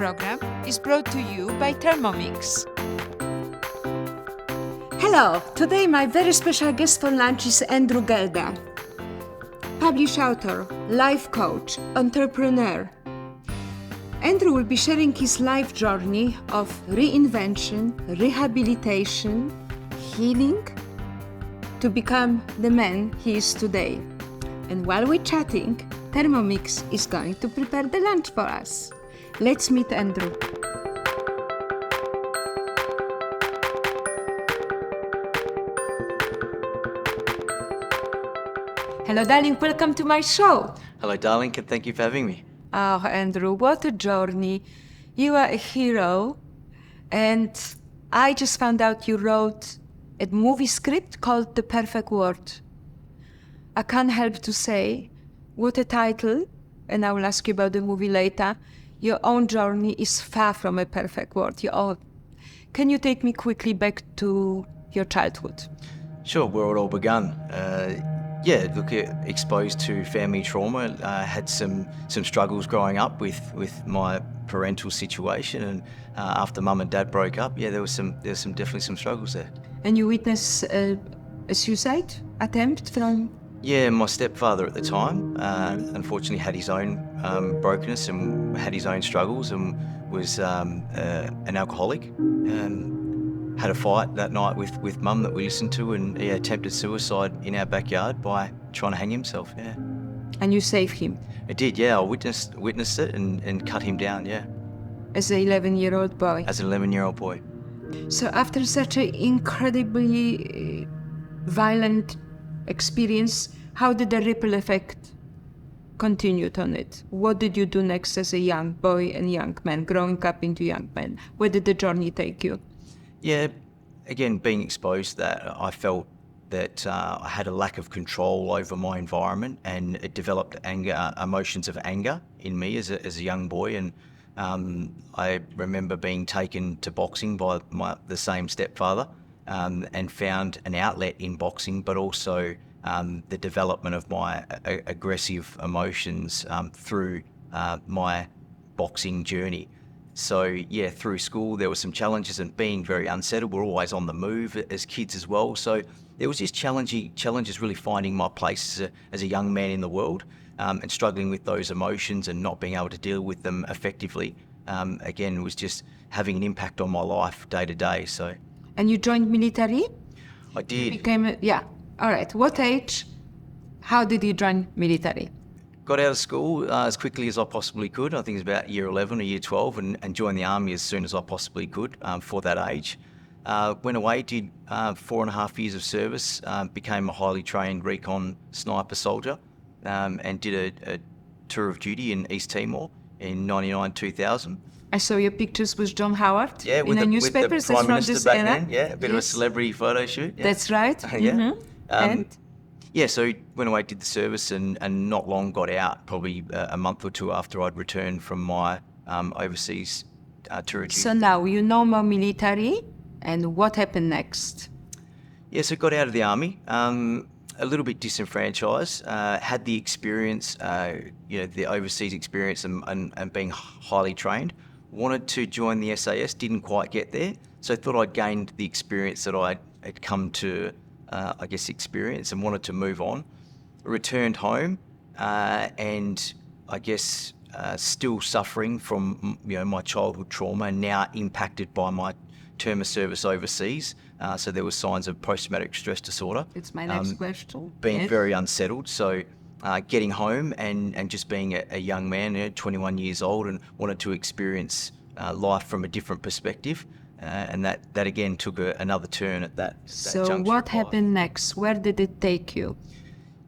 program is brought to you by Thermomix. Hello, today my very special guest for lunch is Andrew Geldert, published author, life coach, entrepreneur. Andrew will be sharing his life journey of reinvention, rehabilitation, healing, to become the man he is today. And while we're chatting, Thermomix is going to prepare the lunch for us. Let's meet Andrew. Hello, darling. Welcome to my show. Hello, darling, and thank you for having me. Oh, Andrew, what a journey. You are a hero. And I just found out you wrote a movie script called The Perfect World. I can't help to say, what a title, and I will ask you about the movie later. Your own journey is far from a perfect world. Can you take me quickly back to your childhood? Sure, where it all begun. Exposed to family trauma. Had some struggles growing up with my parental situation, and after mum and dad broke up, there was definitely some struggles there. And you witnessed a suicide attempt from? Yeah, my stepfather at the time, unfortunately had his own brokenness and had his own struggles, and was an alcoholic. Had a fight that night with mum that we listened to, and he attempted suicide in our backyard by trying to hang himself, yeah. And you saved him? I did, yeah. I witnessed it and cut him down, yeah. As an 11-year-old boy? As an 11-year-old boy. So after such an incredibly violent experience, how did the ripple effect continue on it? What did you do next as a young boy and young man, growing up into young man? Where did the journey take you? Yeah, again, being exposed to that, I felt that I had a lack of control over my environment, and it developed emotions of anger in me as a young boy. And I remember being taken to boxing by the same stepfather, and found an outlet in boxing, but also the development of my aggressive emotions through my boxing journey. So yeah, through school there were some challenges, and being very unsettled. We're always on the move as kids as well. So there was just challenges really finding my place as a young man in the world, and struggling with those emotions and not being able to deal with them effectively. Again, it was just having an impact on my life day to day. So. And you joined military? I did. All right. What age? How did you join military? Got out of school as quickly as I possibly could. I think it was about year 11 or year 12, and joined the army as soon as I possibly could for that age. Went away, did 4.5 years of service, became a highly trained recon sniper soldier, and did a tour of duty in East Timor in 99-2000. I saw your pictures with John Howard in the newspapers. With the Prime Minister back then. Yeah, a bit of a celebrity photo shoot. Yeah. That's right. Yeah. And? So went away, did the service, and not long got out, probably a month or two after I'd returned from my overseas tour of duty. So now you know more military, and what happened next? Yeah, so got out of the army, a little bit disenfranchised, had the experience, the overseas experience and being highly trained. Wanted to join the SAS, didn't quite get there, so thought I'd gained the experience that I had come to, experience, and wanted to move on. Returned home, and still suffering from my childhood trauma, and now impacted by my term of service overseas. So there were signs of post-traumatic stress disorder. It's my next question. Being very unsettled. So getting home and just being a young man, 21 years old, and wanted to experience life from a different perspective. And that again took another turn at that So juncture what happened next? Where did it take you?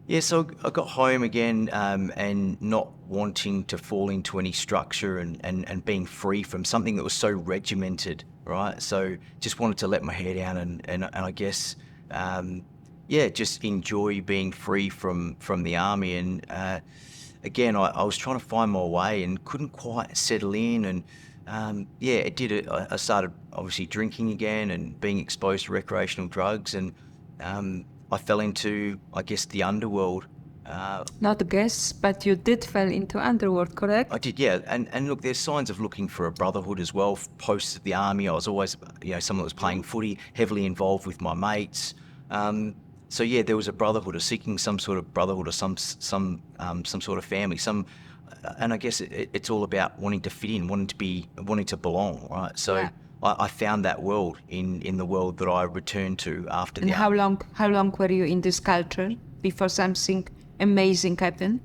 Yeah, so I got home again, and not wanting to fall into any structure and being free from something that was so regimented, right? So just wanted to let my hair down and I guess, just enjoy being free from the army. And again, I was trying to find my way and couldn't quite settle in. And it did. I started obviously drinking again and being exposed to recreational drugs, and I fell into, the underworld Not a guess, but you did fell into Underworld, correct? I did, yeah. And look, there's signs of looking for a brotherhood as well. Post the army, I was always, someone that was playing footy, heavily involved with my mates. So yeah, there was a brotherhood, or seeking some sort of brotherhood, or some sort of family. And I guess it's all about wanting to fit in, wanting to belong, right? So Yeah. I found that world in the world that I returned to after And the how army. long were you in this culture before something amazing happened?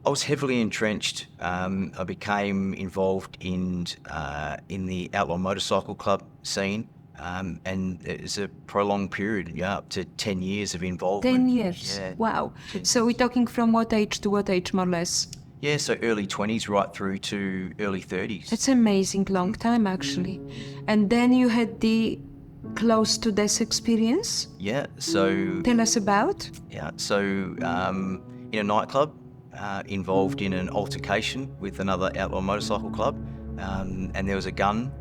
I was heavily entrenched. I became involved in the outlaw motorcycle club scene, and it was a prolonged period, up to 10 years of involvement. 10 years. Yeah. Wow. So we're talking from what age to what age, more or less? Yeah, so early 20s right through to early 30s. That's amazing long time, actually. And then you had the close to death experience. Yeah, so Tell us about. in a nightclub, involved in an altercation with another outlaw motorcycle club, and there was a gun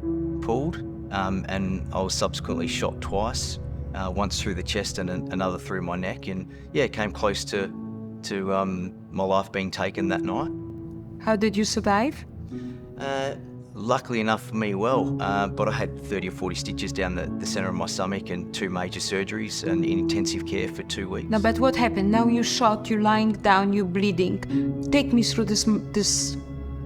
pulled, and I was subsequently shot twice, once through the chest and another through my neck, and it came close to my life being taken that night. How did you survive? Luckily enough for me, but I had 30 or 40 stitches down the centre of my stomach and 2 major surgeries and in intensive care for 2 weeks. No, but what happened? Now you're shot, you're lying down, you're bleeding. Take me through this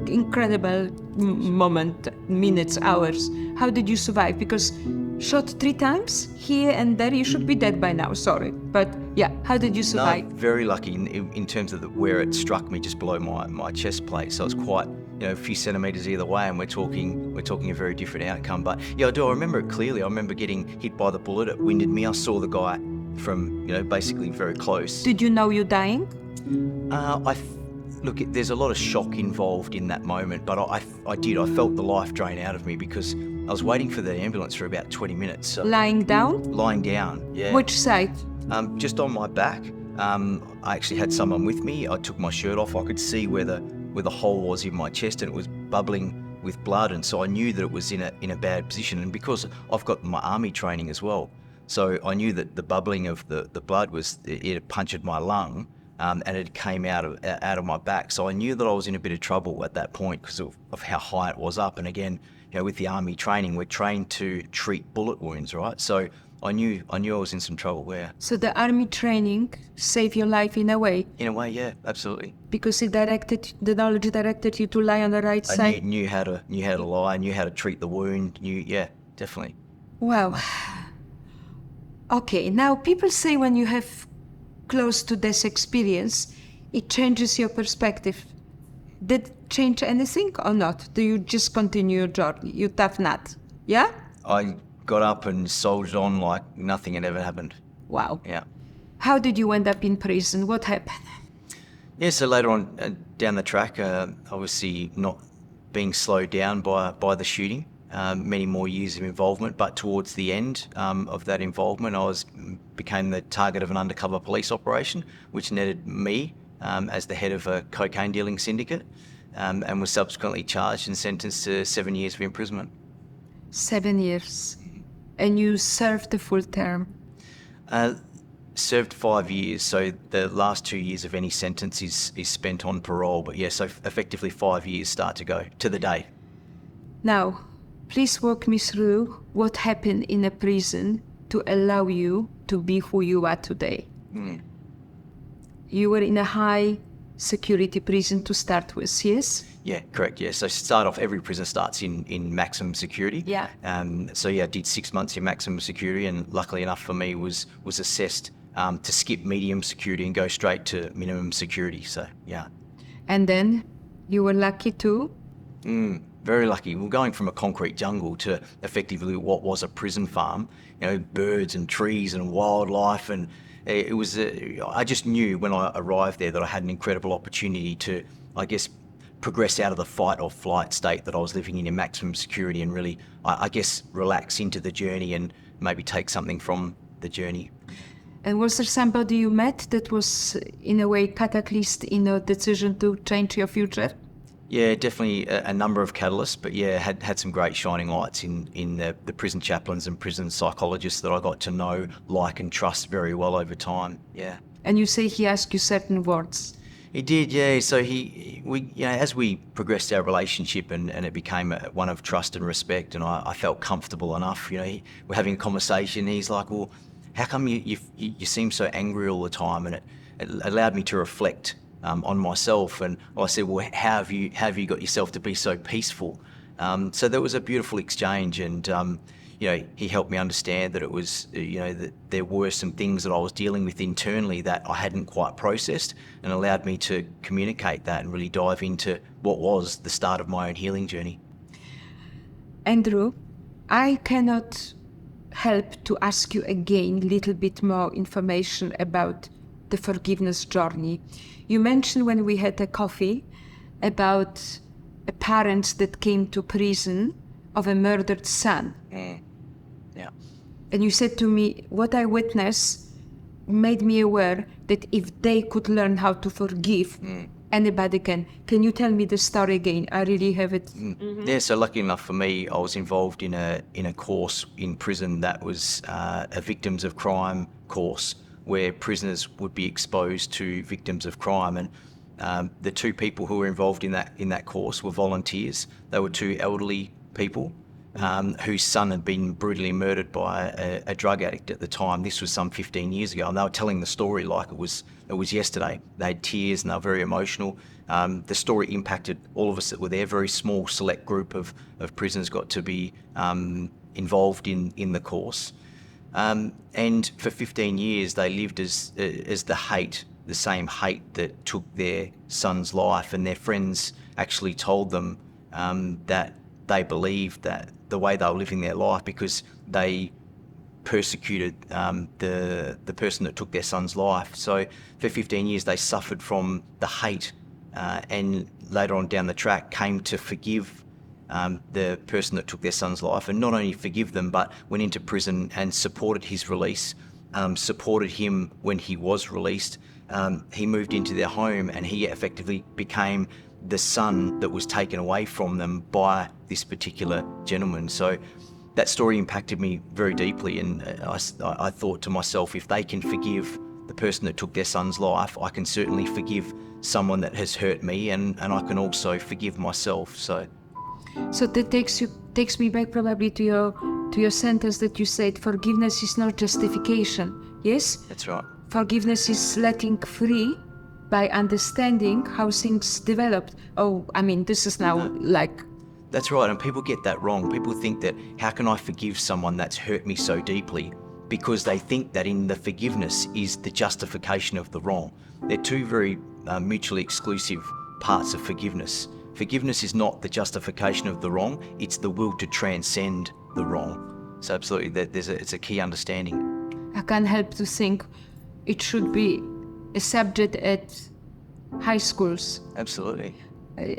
incredible moment, minutes, hours. How did you survive? Because shot 3 times here and there, you should be dead by now, sorry. But yeah, how did you survive? No, very lucky in terms of where it struck me, just below my chest plate. So it's quite, a few centimetres either way, and we're talking a very different outcome. But yeah, I do. I remember it clearly. I remember getting hit by the bullet. It winded me. I saw the guy from, basically very close. Did you know you're dying? Look, there's a lot of shock involved in that moment, but I did. I felt the life drain out of me because I was waiting for the ambulance for about 20 minutes. So Lying down? lying down, yeah. Which side? Just on my back. I actually had someone with me. I took my shirt off. I could see where the hole was in my chest, and it was bubbling with blood, and so I knew that it was in a bad position. And because I've got my army training as well, so I knew that the bubbling of the blood it had punctured my lung, and it came out of my back. So I knew that I was in a bit of trouble at that point because of how high it was up. And again, with the army training, we're trained to treat bullet wounds, right? So I knew I was in some trouble there. So the army training saved your life in a way? In a way, yeah, absolutely. Because the knowledge directed you to lie on the right I side? knew how to lie, knew how to treat the wound, yeah, definitely. Wow. Okay, now people say when you have close to death experience, it changes your perspective. Did it change anything or not? Do you just continue your journey? You tough nut, yeah? I got up and soldiered on like nothing had ever happened. Wow. Yeah. How did you end up in prison? What happened? Yeah, so later on down the track, obviously not being slowed down by the shooting, many more years of involvement, but towards the end of that involvement, I became the target of an undercover police operation, which netted me as the head of a cocaine dealing syndicate, and was subsequently charged and sentenced to 7 years of imprisonment. 7 years. And you served the full term? Served 5 years, so the last 2 years of any sentence is spent on parole, but yeah, so effectively 5 years start to go to the day. Now, please walk me through what happened in a prison to allow you to be who you are today. You were in a high security prison to start with, yes? Yeah, correct. Yeah, so every prison starts in maximum security. Yeah. So yeah, I did 6 months in maximum security, and luckily enough for me was assessed to skip medium security and go straight to minimum security. So yeah. And then you were lucky too? Very lucky. We're going from a concrete jungle to effectively what was a prison farm. Birds and trees and wildlife, and it was. I just knew when I arrived there that I had an incredible opportunity to, I guess, progress out of the fight or flight state that I was living in maximum security, and really, I guess, relax into the journey and maybe take something from the journey. And was there somebody you met that was, in a way, catalyst in a decision to change your future? Yeah, definitely a number of catalysts, but yeah, had some great shining lights in the prison chaplains and prison psychologists that I got to know, like, and trust very well over time. Yeah. And you say he asked you certain words. He did, yeah. So as we progressed our relationship and it became one of trust and respect, and I felt comfortable enough, we're having a conversation. He's like, well, how come you seem so angry all the time? And it allowed me to reflect on myself. And I said, well, how have you got yourself to be so peaceful? So there was a beautiful exchange, and he helped me understand that it was, that there were some things that I was dealing with internally that I hadn't quite processed, and allowed me to communicate that and really dive into what was the start of my own healing journey. Andrew, I cannot help to ask you again a little bit more information about the forgiveness journey. You mentioned when we had a coffee about a parent that came to prison of a murdered son. Yeah. And you said to me, what I witnessed made me aware that if they could learn how to forgive, anybody can. Can you tell me the story again? I really have it. Yeah, so lucky enough for me, I was involved in a course in prison that was a victims of crime course, where prisoners would be exposed to victims of crime. And the two people who were involved in that course were volunteers. They were two elderly people whose son had been brutally murdered by a drug addict at the time. This was some 15 years ago, and they were telling the story like it was yesterday. They had tears and they were very emotional. The story impacted all of us that were there. A very small select group of prisoners got to be involved in the course. And for 15 years they lived as the same hate that took their son's life, and their friends actually told them that they believed that the way they were living their life, because they persecuted the person that took their son's life. So for 15 years they suffered from the hate, and later on down the track came to forgive the person that took their son's life, and not only forgive them, but went into prison and supported his release, supported him when he was released. He moved into their home, and he effectively became the son that was taken away from them by this particular gentleman. So that story impacted me very deeply, and I thought to myself, if they can forgive the person that took their son's life, I can certainly forgive someone that has hurt me, and I can also forgive myself. So that takes me back probably to your sentence that you said, forgiveness is not justification. Yes? That's right. Forgiveness is letting free by understanding how things developed. Oh, I mean, this is now like... That's right, and people get that wrong. People think that, how can I forgive someone that's hurt me so deeply? Because they think that in the forgiveness is the justification of the wrong. They're two very mutually exclusive parts of forgiveness. Forgiveness is not the justification of the wrong, it's the will to transcend the wrong. So absolutely, it's a key understanding. I can't help to think it should be a subject at high schools. Absolutely.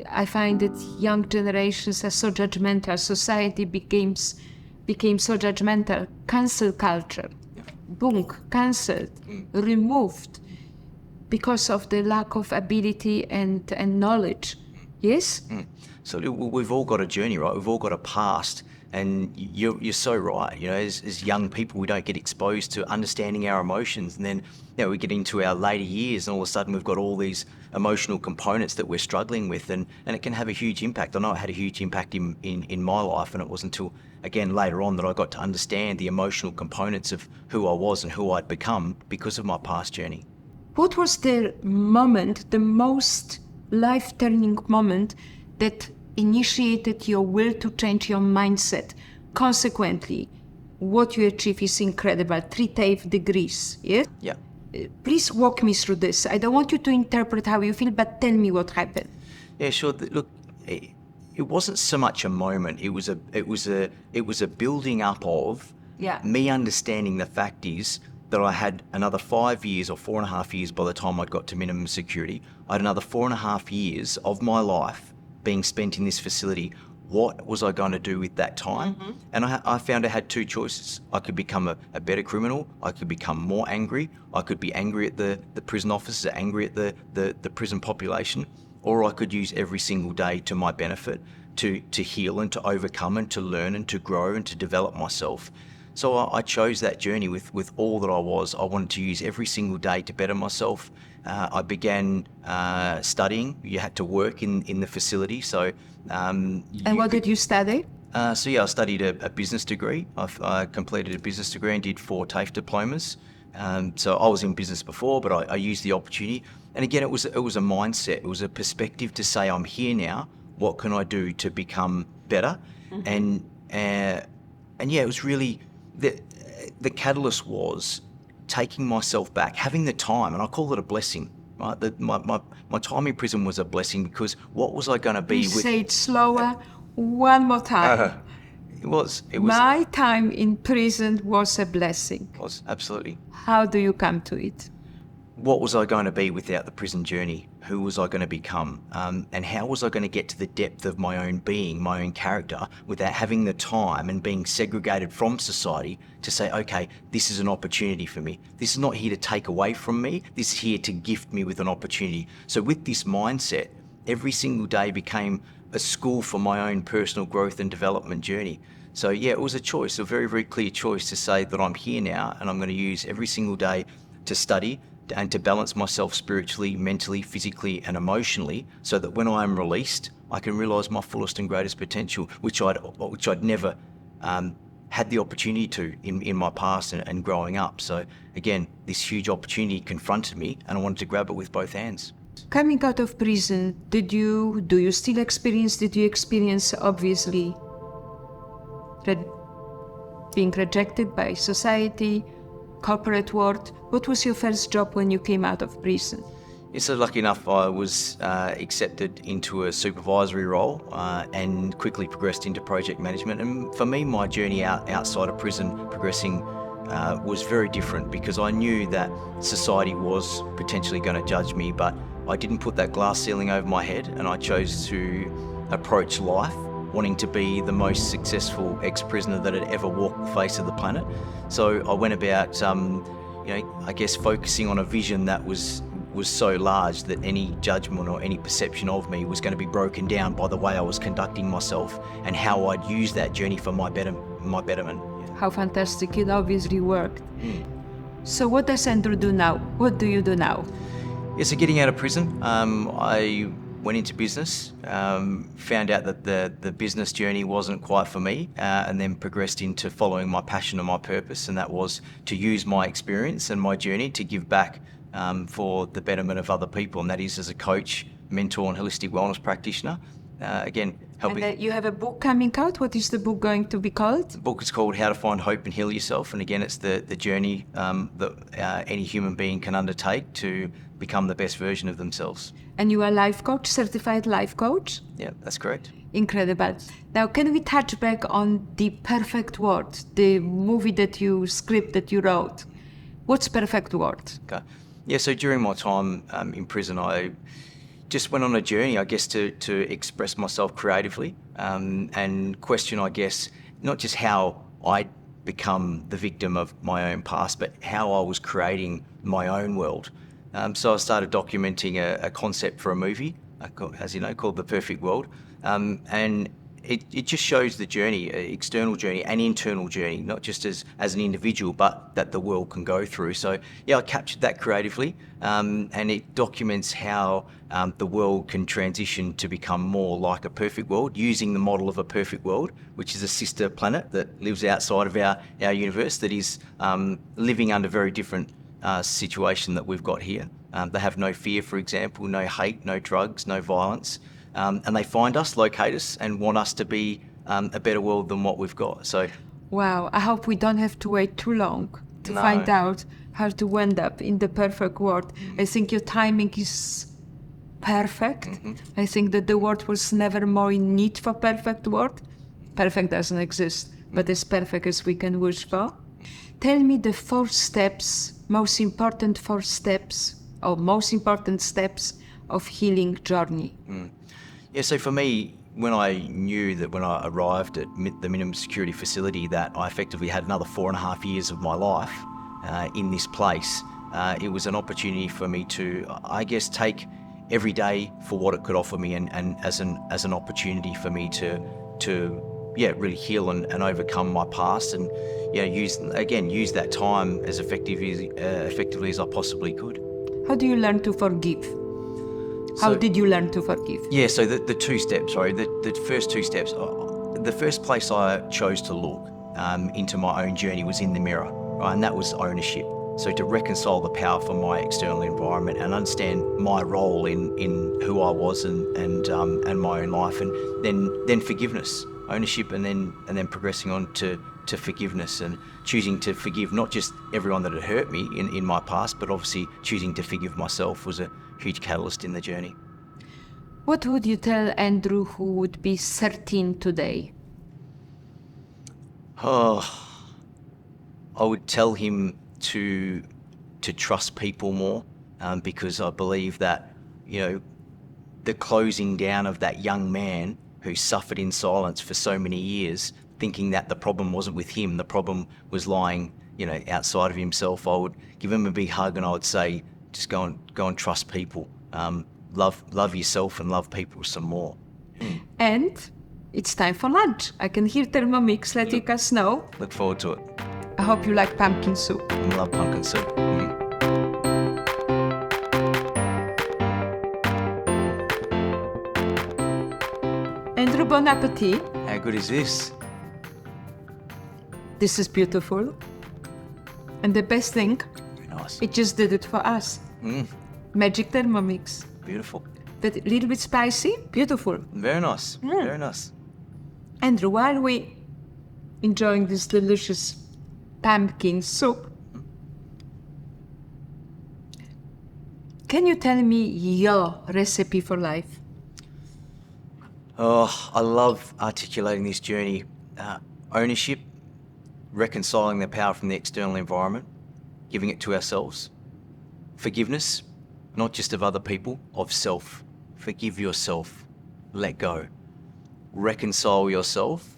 I find that young generations are so judgmental. Society became so judgmental. Cancel culture. Boom, cancelled, removed because of the lack of ability and knowledge. Yes? So we've all got a journey, right? We've all got a past. And you're so right. As young people, we don't get exposed to understanding our emotions, and then we get into our later years, and all of a sudden we've got all these emotional components that we're struggling with, and it can have a huge impact. I know it had a huge impact in my life, and it wasn't until again later on that I got to understand the emotional components of who I was and who I'd become because of my past journey. What was the moment, the most life-turning moment that initiated your will to change your mindset? Consequently, what you achieve is incredible. 3 TAFE degrees, yes? Yeah. Please walk me through this. I don't want you to interpret how you feel, but tell me what happened. Yeah, sure. Look, it wasn't so much a moment. It was a building up of me understanding the fact is that I had another 5 years or 4.5 years by the time I'd got to minimum security. I had another 4.5 years of my life being spent in this facility. What was I going to do with that time? And I found I had 2 choices. I could become a better criminal. I could become more angry. I could be angry at the prison officers, angry at the prison population, or I could use every single day to my benefit to heal and to overcome and to learn and to grow and to develop myself. So I chose that journey with all that I was. I wanted to use every single day to better myself. I began studying. You had to work in the facility. So And what did you study? I studied a business degree. I completed a business degree and did 4 TAFE diplomas. So I was in business before, but I used the opportunity. And again, it was a mindset. It was a perspective to say, I'm here now. What can I do to become better? And yeah, it was really the catalyst was taking myself back, having the time, and I call it a blessing. Right, my time in prison was a blessing because what was I going to be with? Say it slower. One more time. It was. My time in prison was a blessing. Was absolutely. How do you come to it? What was I going to be without the prison journey? Who was I going to become? And how was I going to get to the depth of my own being, my own character, without having the time and being segregated from society to say, okay, this is an opportunity for me. This is not here to take away from me. This is here to gift me with an opportunity. So with this mindset, every single day became a school for my own personal growth and development journey. So yeah, it was a choice, a very, very clear choice to say that I'm here now and I'm going to use every single day to study and to balance myself spiritually, mentally, physically and emotionally so that when I am released, I can realise my fullest and greatest potential, which I'd never had the opportunity to in my past and growing up. So again, this huge opportunity confronted me and I wanted to grab it with both hands. Coming out of prison, did you experience obviously being rejected by society, corporate world? What was your first job when you came out of prison? Yeah, so lucky enough, I was accepted into a supervisory role and quickly progressed into project management. And for me, my journey outside of prison, progressing was very different because I knew that society was potentially going to judge me, but I didn't put that glass ceiling over my head and I chose to approach life wanting to be the most successful ex-prisoner that had ever walked the face of the planet. So I went about, I guess focusing on a vision that was so large that any judgment or any perception of me was going to be broken down by the way I was conducting myself and how I'd use that journey for my betterment. How fantastic, it obviously worked. So what does Andrew do now? What do you do now? Yeah, so getting out of prison, I went into business, found out that the business journey wasn't quite for me, and then progressed into following my passion and my purpose, and that was to use my experience and my journey to give back for the betterment of other people, and that is as a coach, mentor and holistic wellness practitioner. Again, helping. And you have a book coming out. What is the book going to be called? The book is called How to Find Hope and Heal Yourself, and again, it's the journey that any human being can undertake to become the best version of themselves. And you are a life coach, certified life coach? Yeah, that's correct. Incredible. Now, can we touch back on The Perfect World, the script that you wrote? What's Perfect World? Okay. Yeah, so during my time in prison, I just went on a journey, I guess, to express myself creatively and question, I guess, not just how I'd become the victim of my own past, but how I was creating my own world. So I started documenting a concept for a movie, as you know, called The Perfect World. And it just shows the journey, external journey and internal journey, not just as an individual, but that the world can go through. So yeah, I captured that creatively, and it documents how the world can transition to become more like a perfect world, using the model of a perfect world, which is a sister planet that lives outside of our universe, that is living under very different situation that we've got here. They have no fear, for example, no hate, no drugs, no violence. And they find us, locate us, and want us to be a better world than what we've got. So, wow, I hope we don't have to wait too long to find out how to end up in the perfect world. I think your timing is perfect. I think that the world was never more in need for perfect world. Perfect doesn't exist, but as perfect as we can wish for. Tell me the most important steps of healing journey. Yeah, so for me, when I knew that when I arrived at the minimum security facility that I effectively had another 4.5 years of my life in this place, it was an opportunity for me to, I guess, take every day for what it could offer me and as an opportunity for me to really heal and overcome my past, and use that time as effectively as I possibly could. How do you learn to forgive? How did you learn to forgive? Yeah, so the two steps, the first two steps. The first place I chose to look into my own journey was in the mirror, right? And that was ownership. So to reconcile the power from my external environment and understand my role in who I was and my own life, and then forgiveness, ownership, and then progressing on to forgiveness, and choosing to forgive not just everyone that had hurt me in my past, but obviously choosing to forgive myself was a huge catalyst in the journey. What would you tell Andrew, who would be 13 today? Oh, I would tell him to trust people more, because I believe that, the closing down of that young man who suffered in silence for so many years, thinking that the problem wasn't with him, the problem was lying, outside of himself. I would give him a big hug and I would say, just go and trust people. Love yourself and love people some more. And it's time for lunch. I can hear Thermomix letting us know. Look forward to it. I hope you like pumpkin soup. I love pumpkin soup. Andrew, bon appetit. How good is this? This is beautiful. And the best thing, Very nice. it just did it for us. Magic Thermomix. Beautiful. But a little bit spicy, beautiful. Very nice. Very nice. Andrew, while we enjoying this delicious pumpkin soup, can you tell me your recipe for life? Oh, I love articulating this journey. Ownership, reconciling the power from the external environment, giving it to ourselves. Forgiveness, not just of other people, of self. Forgive yourself. Let go. Reconcile yourself.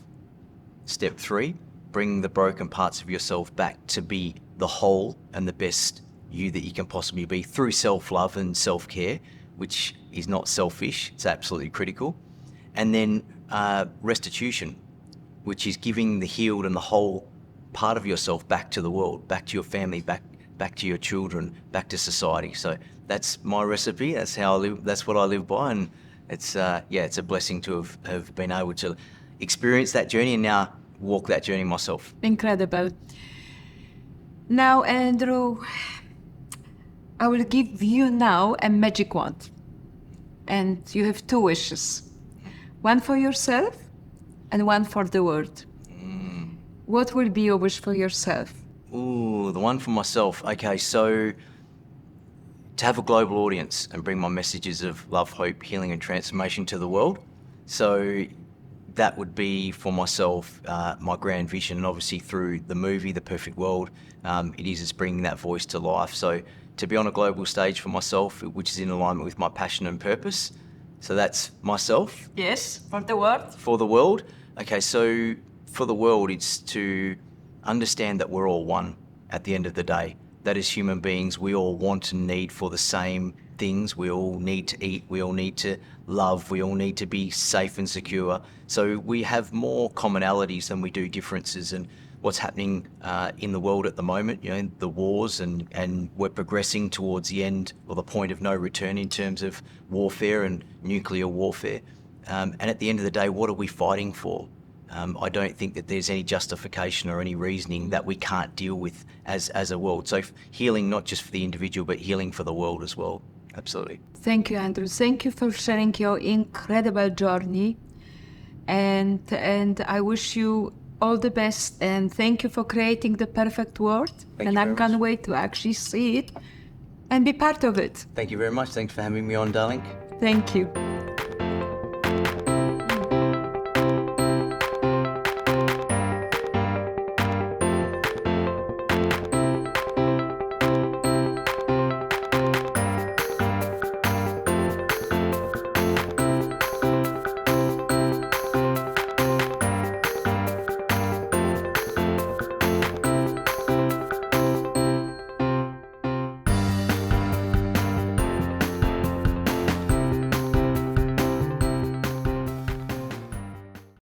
Step 3, bring the broken parts of yourself back to be the whole and the best you that you can possibly be through self-love and self-care, which is not selfish, it's absolutely critical. And then restitution, which is giving the healed and the whole part of yourself back to the world, back to your family, back to your children, back to society. So that's my recipe. That's how I live. That's what I live by, and it's it's a blessing to have been able to experience that journey and now walk that journey myself. Incredible. Now, Andrew, I will give you now a magic wand. And you have 2 wishes. One for yourself and one for the world. What will be your wish for yourself? Ooh, the one for myself. Okay, so to have a global audience and bring my messages of love, hope, healing and transformation to the world. So that would be for myself, my grand vision, and obviously through the movie, The Perfect World, it's bringing that voice to life. So to be on a global stage for myself, which is in alignment with my passion and purpose. So that's myself. Yes, for the world. For the world. Okay, so for the world, it's to understand that we're all one at the end of the day. That as human beings, we all want and need for the same things. We all need to eat, we all need to love, we all need to be safe and secure. So we have more commonalities than we do differences. And what's happening in the world at the moment, the wars, and we're progressing towards the end or the point of no return in terms of warfare and nuclear warfare. And at the end of the day, what are we fighting for? I don't think that there's any justification or any reasoning that we can't deal with as a world. So healing not just for the individual, but healing for the world as well. Absolutely. Thank you, Andrew. Thank you for sharing your incredible journey. And I wish you all the best. And thank you for creating the perfect world. And I can't wait to actually see it and be part of it. Thank you very much. Thanks for having me on, darling. Thank you.